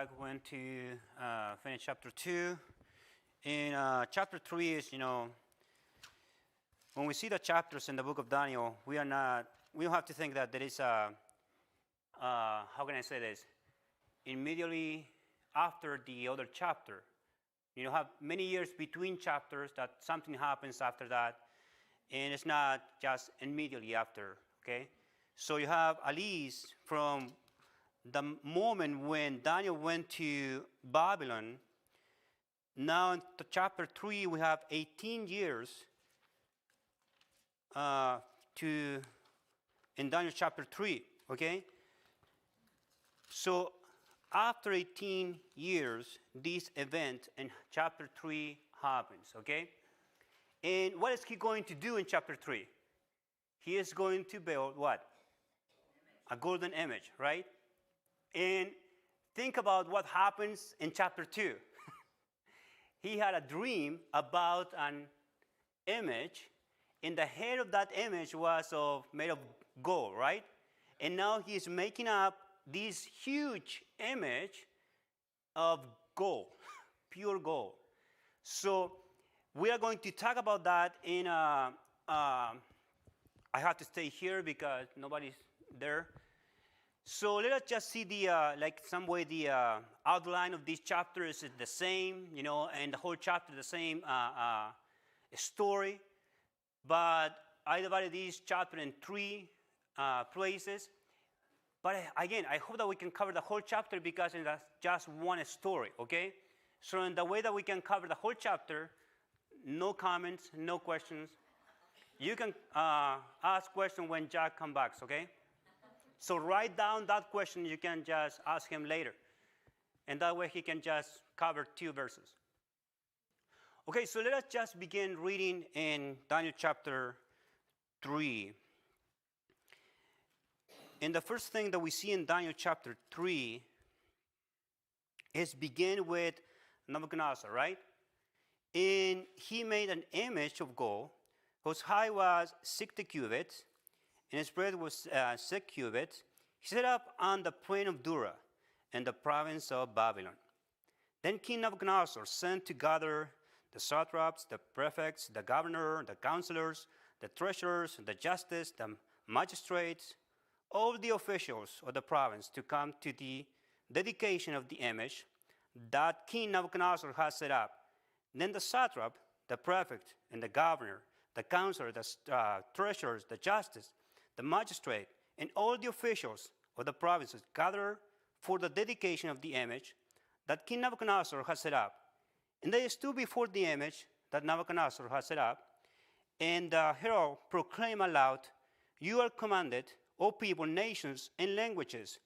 Jack went to finish chapter 2. In chapter 3 is, when we see the chapters in the book of Daniel, we don't have to think that there is how can I say this? Immediately after the other chapter. You have many years between chapters that something happens after that, and it's not just immediately after, okay? So you have at least from the moment when Daniel went to Babylon, now in chapter 3 we have 18 years in Daniel chapter 3, okay? So after 18 years, this event in chapter 3 happens, okay? And what is he going to do in chapter 3? He is going to build what? A golden image, right? And think about what happens in chapter 2. He had a dream about an image, and the head of that image was made of gold, right? And now he's making up this huge image of gold, pure gold. So we are going to talk about that in, I have to stay here because nobody's there. So let us just see the, the outline of this chapter is the same, and the whole chapter the same story. But I divided this chapter in 3 places. But again, I hope that we can cover the whole chapter because it's just one story, okay? So in the way that we can cover the whole chapter, no comments, no questions. You can ask questions when Jack comes back, okay? So write down that question. You can just ask him later. And that way he can just cover 2 verses. Okay, so let us just begin reading in Daniel chapter 3. And the first thing that we see in Daniel chapter 3 is begin with Nebuchadnezzar, right? And he made an image of gold whose height was 60 cubits, and its breadth was 6 cubits. He set up on the plain of Dura in the province of Babylon. Then King Nebuchadnezzar sent together the satraps, the prefects, the governor, the counselors, the treasurers, the justice, the magistrates, all the officials of the province to come to the dedication of the image that King Nebuchadnezzar had set up. Then the satrap, the prefect, and the governor, the counselor, the treasurers, the justice, the magistrate, and all the officials of the provinces gathered for the dedication of the image that King Nebuchadnezzar had set up. And they stood before the image that Nebuchadnezzar had set up, and the herald proclaimed aloud, "You are commanded, O people, nations, and languages,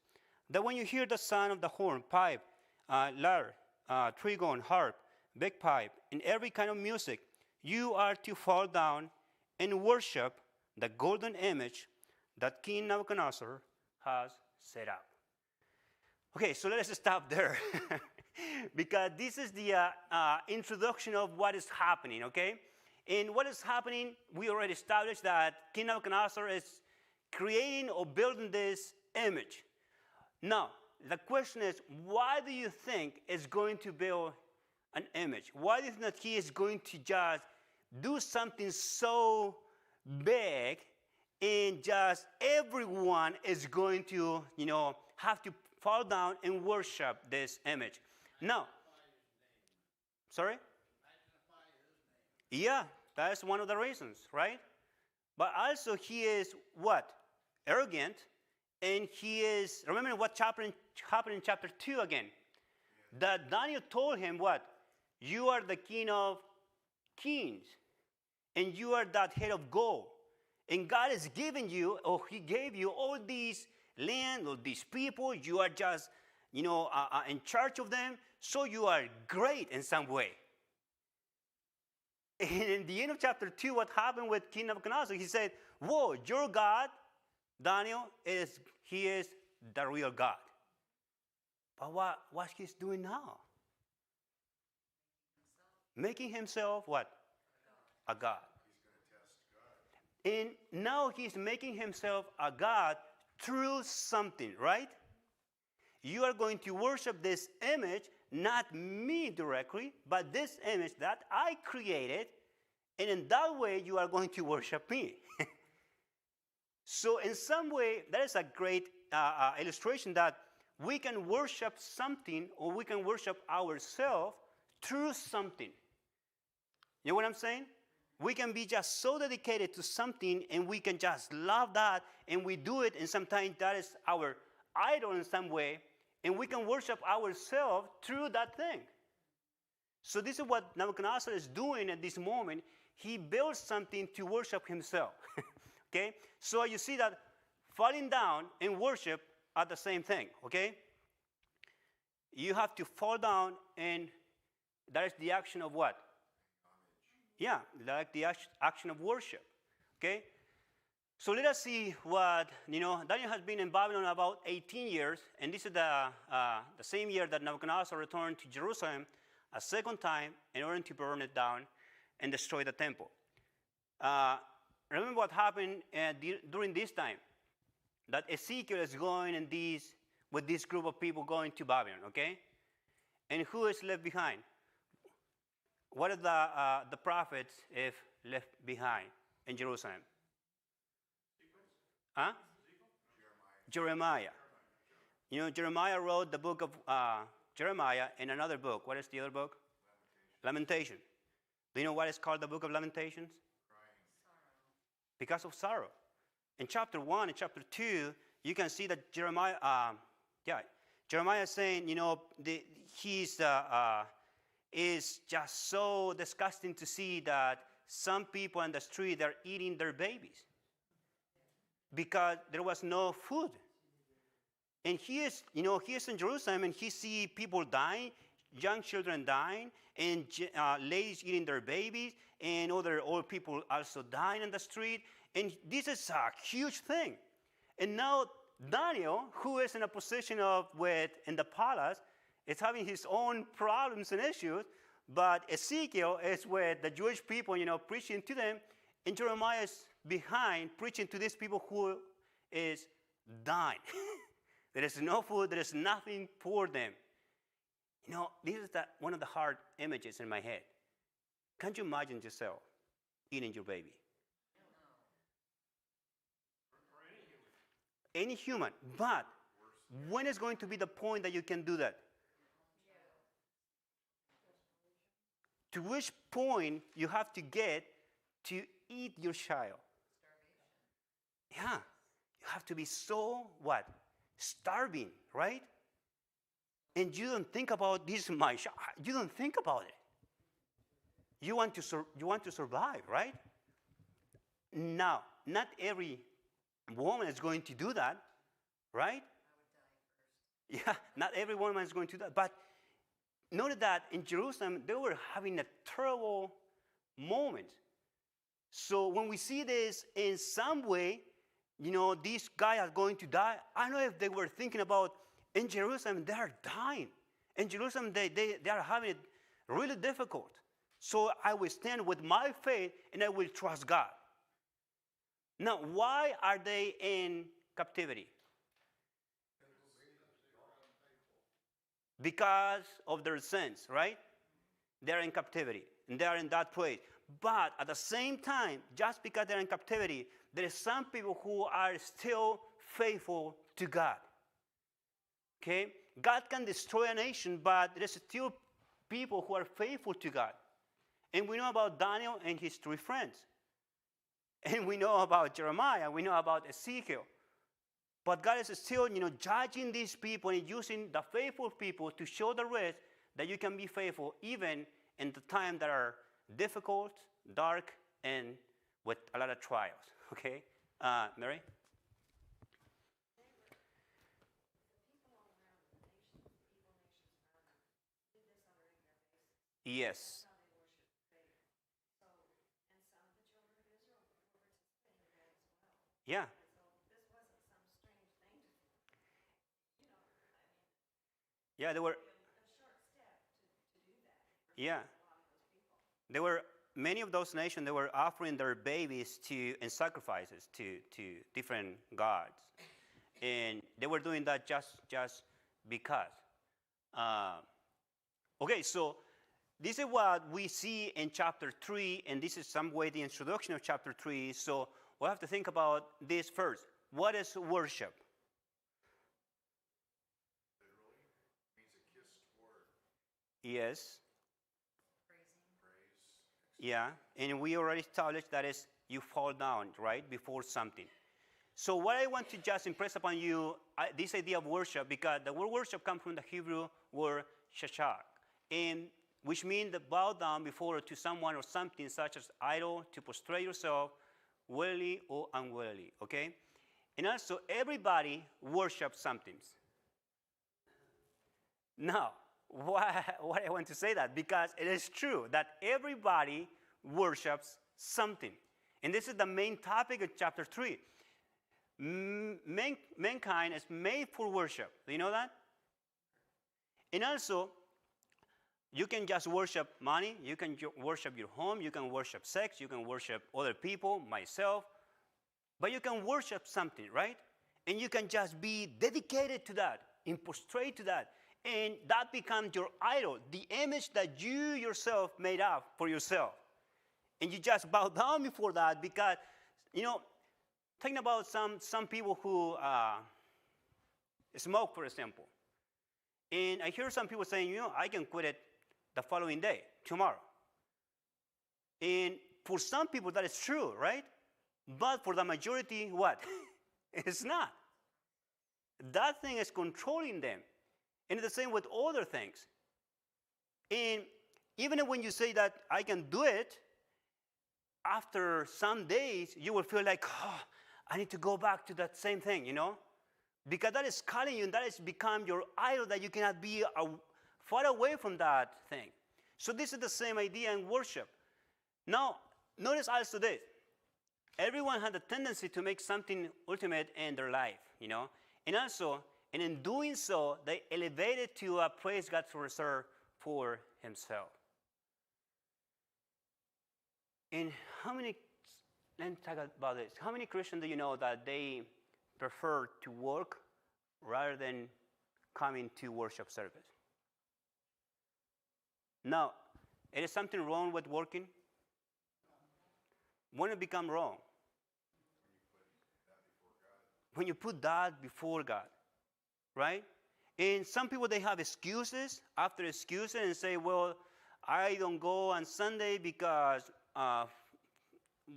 that when you hear the sound of the horn, pipe, lyre, trigon, harp, bagpipe, and every kind of music, you are to fall down and worship the golden image that King Nebuchadnezzar has set up." Okay, so let us stop there. Because this is the introduction of what is happening, okay? And what is happening, we already established that King Nebuchadnezzar is creating or building this image. Now, the question is, why do you think is going to build an image? Why do you think that he is going to just do something so big and just everyone is going to, have to fall down and worship this image? Now, sorry? Yeah, that is one of the reasons, right? But also he is what? Arrogant. And he is, remember what happened in chapter 2 again? That Daniel told him what? You are the king of kings. And you are that head of gold. And God is giving you, or he gave you all these land, all these people. You are just, in charge of them. So you are great in some way. And in the end of chapter 2, what happened with King Nebuchadnezzar? He said, whoa, your God, Daniel, he is the real God. But what he's doing now? Making himself what? A God. He's going to test God. And now he's making himself a God through something, right? You are going to worship this image, not me directly, but this image that I created, and in that way you are going to worship me. So in some way, that is a great illustration that we can worship something or we can worship ourselves through something. You know what I'm saying? We can be just so dedicated to something and we can just love that and we do it, and sometimes that is our idol in some way, and we can worship ourselves through that thing. So this is what Nebuchadnezzar is doing at this moment. He builds something to worship himself. Okay? So you see that falling down and worship are the same thing. Okay? You have to fall down, and that is the action of what? Yeah, like the action of worship. Okay? So let us see what, Daniel has been in Babylon about 18 years, and this is the same year that Nebuchadnezzar returned to Jerusalem a second time in order to burn it down and destroy the temple. Remember what happened during this time, that Ezekiel is going with this group of people going to Babylon, okay? And who is left behind? What are the prophets if left behind in Jerusalem? Huh? Jeremiah. Jeremiah wrote the book of Jeremiah and another book. What is the other book? Lamentation. Do you know what is called the book of Lamentations? Because of sorrow. In chapter 1 and chapter 2, you can see that Jeremiah is saying, he's is just so disgusting to see that some people in the street are eating their babies because there was no food. And he is in Jerusalem, and he see people dying, young children dying, and ladies eating their babies, and other old people also dying in the street. And this is a huge thing. And now Daniel, who is in a position in the palace, is having his own problems and issues, but Ezekiel is with the Jewish people, preaching to them, and Jeremiah is behind preaching to these people who is dying. There is no food, there is nothing for them. This is one of the hard images in my head. Can't you imagine yourself eating your baby? Any human. But when is going to be the point that you can do that? To which point you have to get to eat your child? Yeah. You have to be so, what? Starving, right? And you don't think about this is my child. You don't think about it. You want to survive, right? Now, not every woman is going to do that, right? Yeah, not every woman is going to do that. But notice that in Jerusalem, they were having a terrible moment. So when we see this in some way, these guys are going to die. I don't know if they were thinking about in Jerusalem, they are dying. In Jerusalem, they are having it really difficult. So I will stand with my faith and I will trust God. Now, why are they in captivity? Because of their sins, right? They're in captivity, and they're in that place. But at the same time, just because they're in captivity, there are some people who are still faithful to God. Okay? God can destroy a nation, but there is still people who are faithful to God. And we know about Daniel and his three friends. And we know about Jeremiah, we know about Ezekiel. But God is still, judging these people and using the faithful people to show the rest that you can be faithful even in the times that are difficult, dark, and with a lot of trials. Okay? Mary? Yes. Yeah. Yeah, there were. Yeah. There were many of those nations. They were offering their babies in sacrifices to different gods, and they were doing that just because. Okay, so this is what we see in chapter 3, and this is some way the introduction of chapter 3. So we have to think about this first. What is worship? Literally means a kiss toward Yes. praise. Yeah, and we already established that is you fall down, right, before something. So what I want to just impress upon you, this idea of worship, because the word worship comes from the Hebrew word shashak, and which means to bow down before to someone or something such as idol, to prostrate yourself, willingly or unwillingly, okay? And also, everybody worships something. Now, why I want to say that? Because it is true that everybody worships something. And this is the main topic of chapter 3. Mankind is made for worship. Do you know that? And also, you can just worship money, you can worship your home, you can worship sex, you can worship other people, myself, but you can worship something, right? And you can just be dedicated to that, and prostrate to that, and that becomes your idol, the image that you yourself made up for yourself. And you just bow down before that because, you know, thinking about some people who smoke, for example. And I hear some people saying, you know, I can quit it the following day, tomorrow. And for some people that is true, right? But for the majority, what? It's not. That thing is controlling them. And it's the same with other things. And even when you say that I can do it, after some days, you will feel like, oh, I need to go back to that same thing, you know? Because that is calling you, and that has become your idol, that you cannot be far away from that thing. So this is the same idea in worship. Now, notice also this. Everyone had a tendency to make something ultimate in their life, you know? And also, and in doing so, they elevated to a praise God to reserve for himself. And how many, let me talk about this. How many Christians do you know that they prefer to work rather than coming to worship service? Now, it is something wrong with working? When it become wrong? When you put that before God, right? And some people, they have excuses after excuses and say, well, I don't go on Sunday because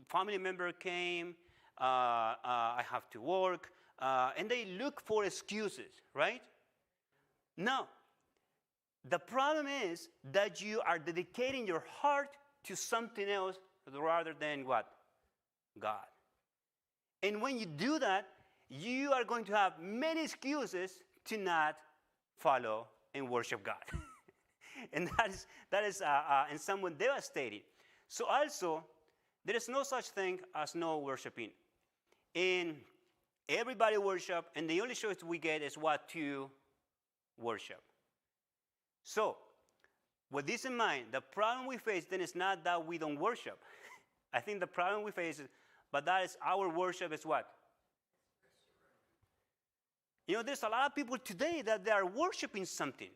family member came, I have to work, and they look for excuses, right? Now, the problem is that you are dedicating your heart to something else rather than what? God. And when you do that, you are going to have many excuses to not follow and worship God. And that is in some way devastating. So also, there is no such thing as no worshiping. And everybody worship, and the only choice we get is what to worship. So, with this in mind, the problem we face then is not that we don't worship. I think the problem we face is, but that is our worship is what? You know, there's a lot of people today that they are worshiping something.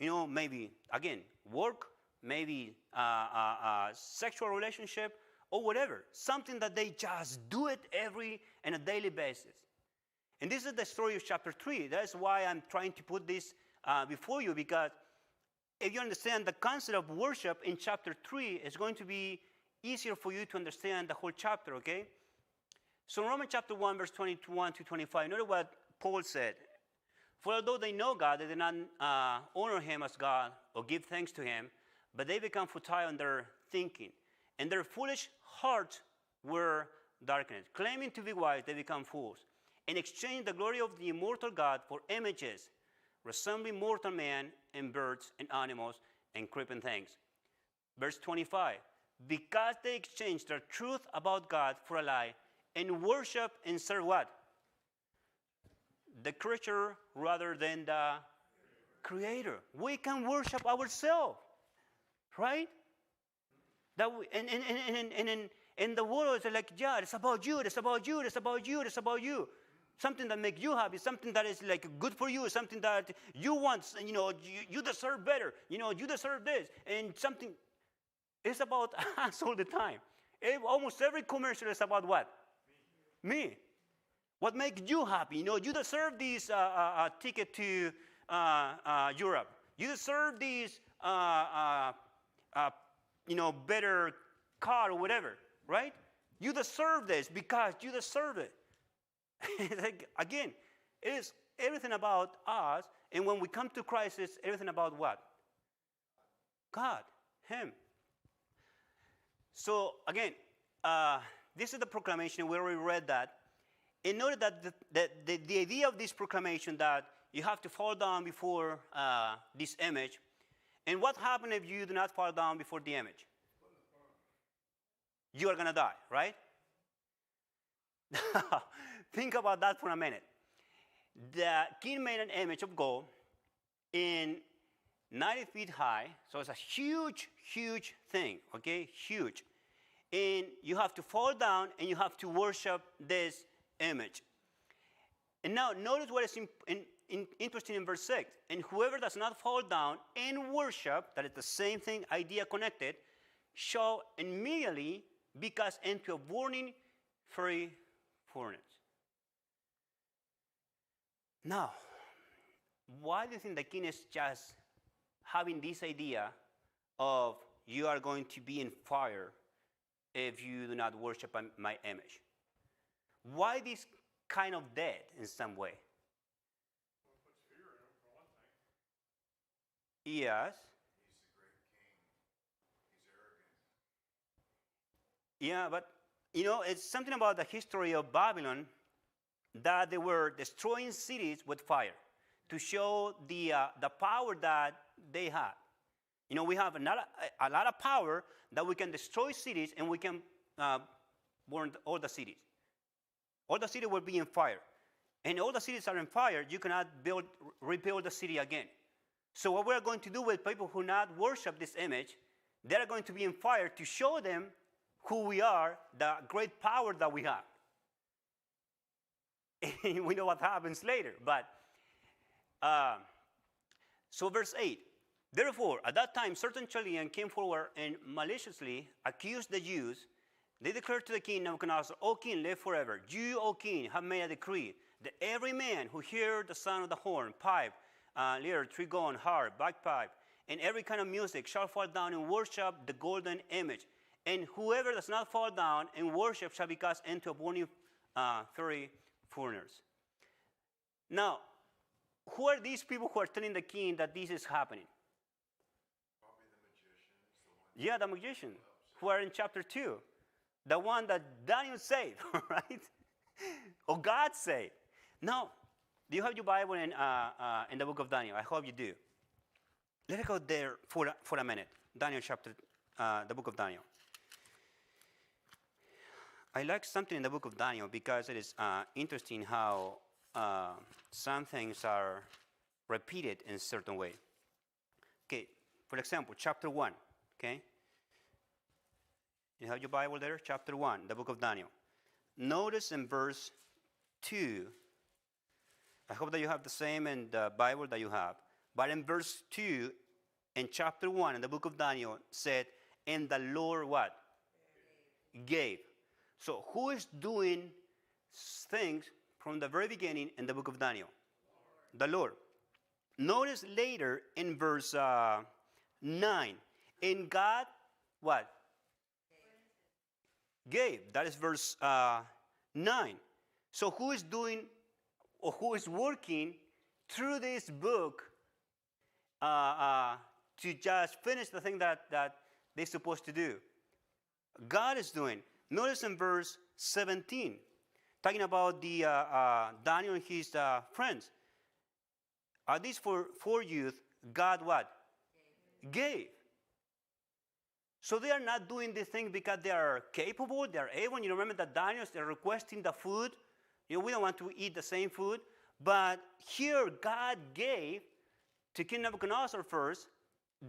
You know, maybe, again, work, maybe sexual relationship, or whatever. Something that they just do it on a daily basis. And this is the story of chapter 3. That's why I'm trying to put this before you, because if you understand the concept of worship in chapter 3, it's going to be easier for you to understand the whole chapter, okay? So in Romans chapter 1, verse 21 to 25, notice what Paul said. For although they know God, they did not honor him as God or give thanks to him, but they become futile in their thinking. And their foolish hearts were darkened. Claiming to be wise, they become fools, and exchange the glory of the immortal God for images, resembling mortal man and birds and animals and creeping things. Verse 25, because they exchanged their truth about God for a lie, and worship and serve what? The creature rather than the Creator. We can worship ourselves, right? That we, and in the world, it's like, yeah, it's about you, it's about you, it's about you, it's about you. something that makes you happy, something that is like good for you, something that you want, you deserve better, you deserve this, and something. It's about us all the time. Almost every commercial is about what? Me. What makes you happy? You deserve this ticket to Europe. You deserve this, better car or whatever, right? You deserve this because you deserve it. Again, it is everything about us, and when we come to Christ, it's everything about what? God, Him. So again, this is the proclamation. We already read that. And notice that the idea of this proclamation that you have to fall down before this image. And what happens if you do not fall down before the image? You are going to die, right? Think about that for a minute. The king made an image of gold in 90 feet high. So it's a huge, huge thing, okay? Huge. And you have to fall down and you have to worship this image. And now notice what is interesting in verse 6. And whoever does not fall down and worship, that is the same thing, idea connected, shall immediately be cast into a burning fiery furnace. Now, why do you think the king is just having this idea of you are going to be in fire if you do not worship my image? Why this kind of dead in some way? Well, it puts fear in him, for one thing. Yes. He's the great king. He's arrogant. Yeah, but it's something about the history of Babylon that they were destroying cities with fire to show the power that they had. We have a lot of power that we can destroy cities and we can burn all the cities. All the cities will be in fire. And all the cities are in fire, you cannot rebuild the city again. So what we're going to do with people who not worship this image, they're going to be in fire to show them who we are, the great power that we have. And we know what happens later. But so verse 8. Therefore, at that time, certain Chaldeans came forward and maliciously accused the Jews. They declared to the king Nebuchadnezzar, O king, live forever. You, O king, have made a decree that every man who hears the sound of the horn, pipe, lyre, trigon, harp, bagpipe, and every kind of music shall fall down and worship the golden image. And whoever does not fall down and worship shall be cast into a burning fiery furnace. Now, who are these people who are telling the king that this is happening? Probably the magicians. Yeah, the magicians who are in chapter 2. The one that Daniel saved, right? Or God saved. Now, do you have your Bible in the book of Daniel? I hope you do. Let's go there for a minute. Daniel chapter, the book of Daniel. I like something in the book of Daniel because it is interesting how some things are repeated in a certain way. Okay, for example, chapter 1, okay? You have your Bible there? Chapter 1, the book of Daniel. Notice in verse 2, I hope that you have the same in the Bible that you have, but in verse 2, in chapter 1, in the book of Daniel, said, and the Lord what? Gave. So who is doing things from the very beginning in the book of Daniel? The Lord. Notice later in verse 9, and God, what? Gave. That is verse 9. So who is doing or who is working through this book to just finish the thing that they're supposed to do? God is doing. Notice in verse 17, talking about the Daniel and his friends. Are these four youth God what? Gave. So they are not doing this thing because they are capable, they are able. You remember that Daniel, they're requesting the food. We don't want to eat the same food. But here God gave to King Nebuchadnezzar first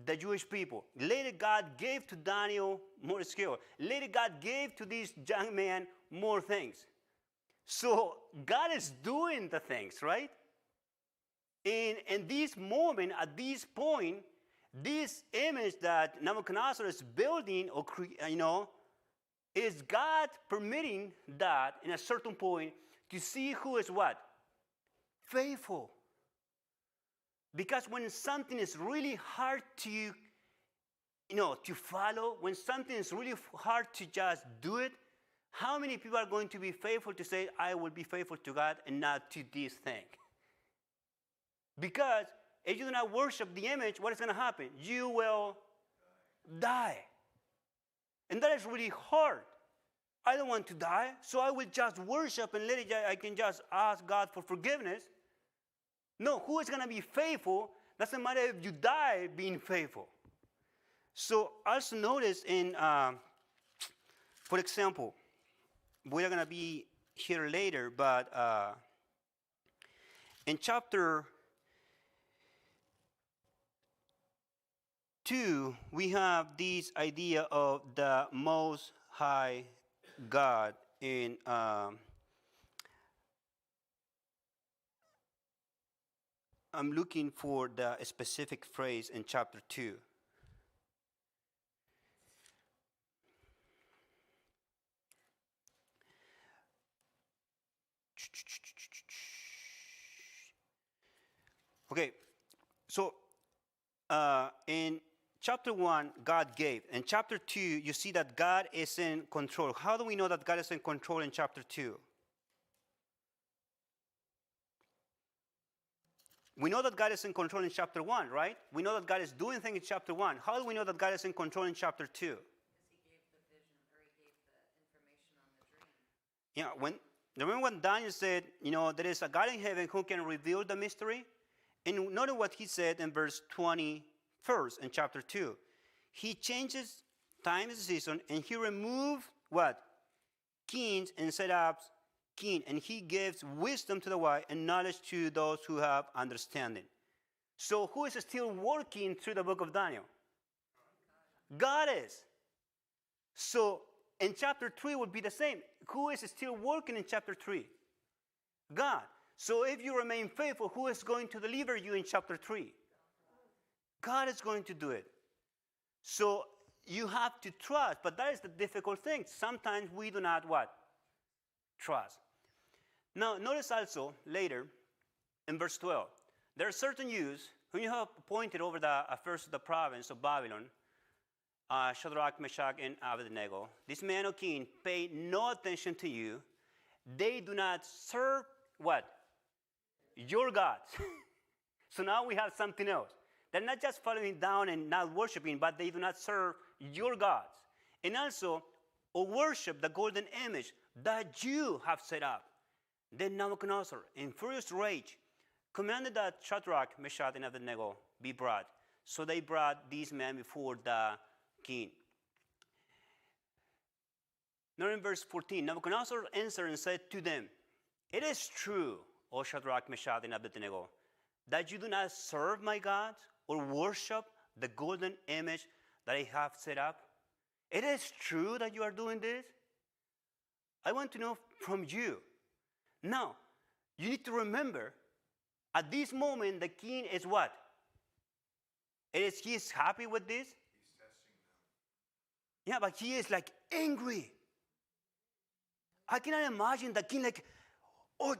the Jewish people. Later God gave to Daniel more skill. Later God gave to this young man more things. So God is doing the things, right? In this moment, at this point, this image that Nebuchadnezzar is building, or is God permitting that in a certain point to see who is what? Faithful. Because when something is really hard to, to follow, when something is really hard to just do it, how many people are going to be faithful to say, I will be faithful to God and not to this thing? Because if you do not worship the image, what is going to happen? You will die. And that is really hard. I don't want to die, so I will just worship and I can just ask God for forgiveness. No, who is going to be faithful? Doesn't matter if you die being faithful. So also notice in, for example, we are going to be here later, but in chapter 2, we have this idea of the Most High God in I'm looking for the specific phrase in chapter 2. Okay, so in chapter 1, God gave. In chapter 2, you see that God is in control. How do we know that God is in control in chapter 2? We know that God is in control in chapter 1, right? We know that God is doing things in chapter 1. How do we know that God is in control in chapter 2? Because he gave the vision, or he gave the information on the dream. Yeah, remember when Daniel said, there is a God in heaven who can reveal the mystery? And notice what he said in verse 21st in chapter 2. He changes time and season, and he removed what? Kings, and set up king. And he gives wisdom to the wise and knowledge to those who have understanding. So who is still working through the book of Daniel? God is. So in chapter 3 would be the same. Who is still working in chapter 3? God. So if you remain faithful, who is going to deliver you in chapter 3? God is going to do it. So you have to trust, but that is the difficult thing. Sometimes we do not what? Trust. Now, notice also later in verse 12, there are certain Jews whom you have appointed over the affairs of the province of Babylon, Shadrach, Meshach, and Abednego. This man, O king, pay no attention to you. They do not serve what? Your gods. So now we have something else. They're not just following down and not worshiping, but they do not serve your gods. And also, or worship the golden image that you have set up. Then Nebuchadnezzar, in furious rage, commanded that Shadrach, Meshach, and Abednego be brought. So they brought these men before the king. Now in verse 14, Nebuchadnezzar answered and said to them, it is true, O Shadrach, Meshach, and Abednego, that you do not serve my gods or worship the golden image that I have set up. It is true that you are doing this. I want to know from you. Now, you need to remember, at this moment, the king is what? He is happy with this? He's testing them. Yeah, but he is like angry. I cannot imagine the king like, oh,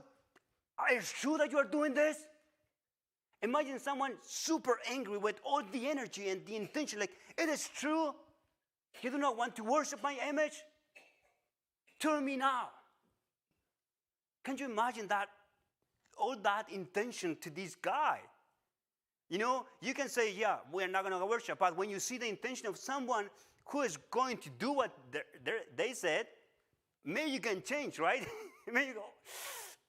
are you sure that you are doing this? Imagine someone super angry with all the energy and the intention, like, it is true. You do not want to worship my image? Tell me now. Can you imagine that, all that intention to this guy? You can say, yeah, we're not going to worship, but when you see the intention of someone who is going to do what they said, maybe you can change, right? Maybe you go,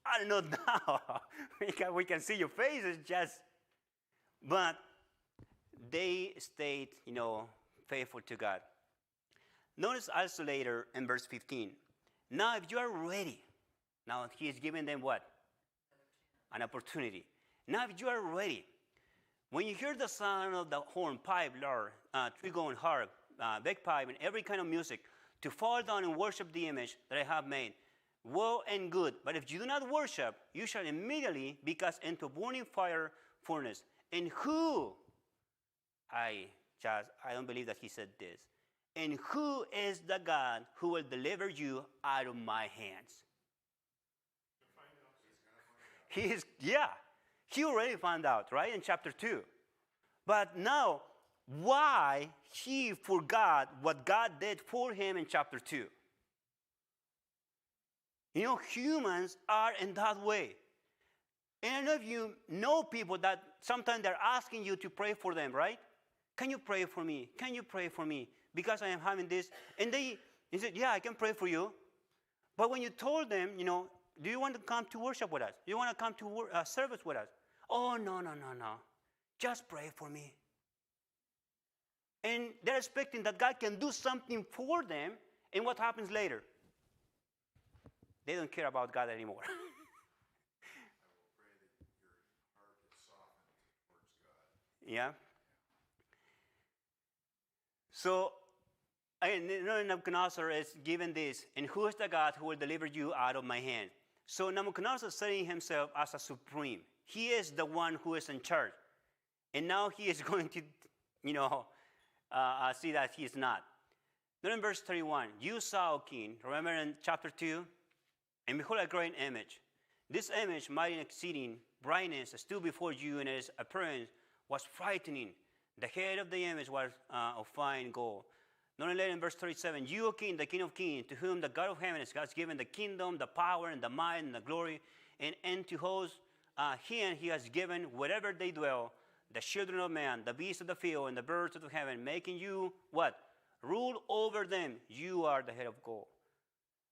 I don't know now. we can see your faces just, but they stayed, faithful to God. Notice also later in verse 15. Now, if you are ready, now he is giving them what? An opportunity. Now, if you are ready, when you hear the sound of the horn, pipe, lyre, trigon, harp, bagpipe, and every kind of music, to fall down and worship the image that I have made, Well and good. But if you do not worship, you shall immediately be cast into burning fire furnace. And who? I don't believe that he said this. And who is the God who will deliver you out of my hands? He already found out, right, in chapter 2. But now, why he forgot what God did for him in chapter 2? You know, humans are in that way. And I don't know if you know people that sometimes they're asking you to pray for them, right? Can you pray for me? Can you pray for me? Because I am having this. And they said, yeah, I can pray for you. But when you told them, you know, do you want to come to worship with us? Do you want to come to service with us? Oh, no. Just pray for me. And they're expecting that God can do something for them. And what happens later? They don't care about God anymore. I will pray that your heart is softened towards God. Yeah. So, Nebuchadnezzar is given this, and who is the God who will deliver you out of my hand? So Nebuchadnezzar is setting himself as a supreme. He is the one who is in charge. And now he is going to, see that he is not. Then in verse 31, you saw, O king, remember in chapter 2? And behold, a great image. This image, mighty and exceeding brightness, stood before you, and its appearance was frightening. The head of the image was of fine gold. Not only in verse 37, you, O king, the king of kings, to whom the God of heaven has given the kingdom, the power, and the might, and the glory, and to host him he has given wherever they dwell, the children of man, the beasts of the field, and the birds of the heaven, making you, what? Rule over them. You are the head of gold.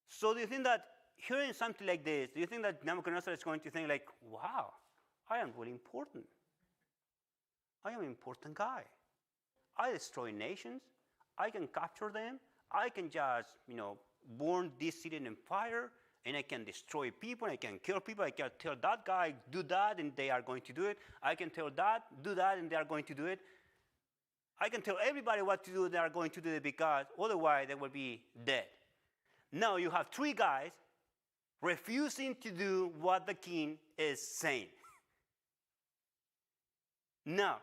So do you think that hearing something like this, do you think that Nebuchadnezzar is going to think like, wow, I am really important. I am an important guy. I destroy nations. I can capture them. I can just, burn this city in fire, and I can destroy people. I can kill people. I can tell that guy, do that, and they are going to do it. I can tell that, do that, and they are going to do it. I can tell everybody what to do, they are going to do it, because otherwise they will be dead. Now you have three guys refusing to do what the king is saying. Now,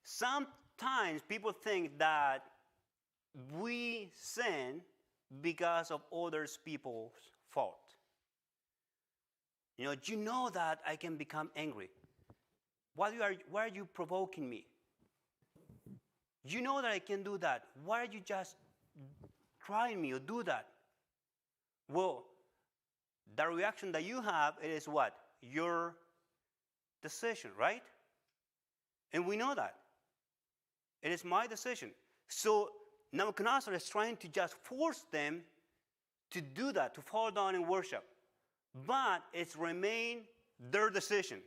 sometimes people think that we sin because of other people's fault. You know that I can become angry. Why are you provoking me? You know that I can do that. Why are you just trying me or do that? Well, the reaction that you have, it is what? Your decision, right? And we know that. It is my decision. So Nebuchadnezzar is trying to just force them to do that, to fall down and worship. But it's remain their decision.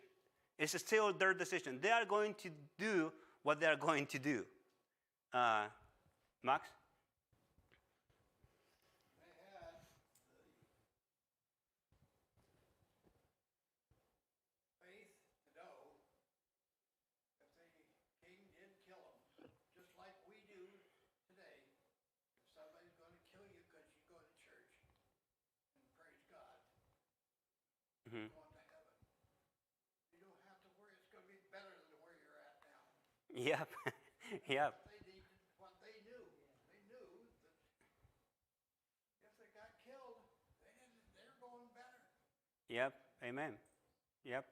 It's still their decision. They are going to do what they are going to do. Max? Going to heaven. You don't have to worry. It's going to be better than where you're at now. Yep. Yep. What they knew. They knew that if they got killed, they're going better. Yep. Amen. Yep.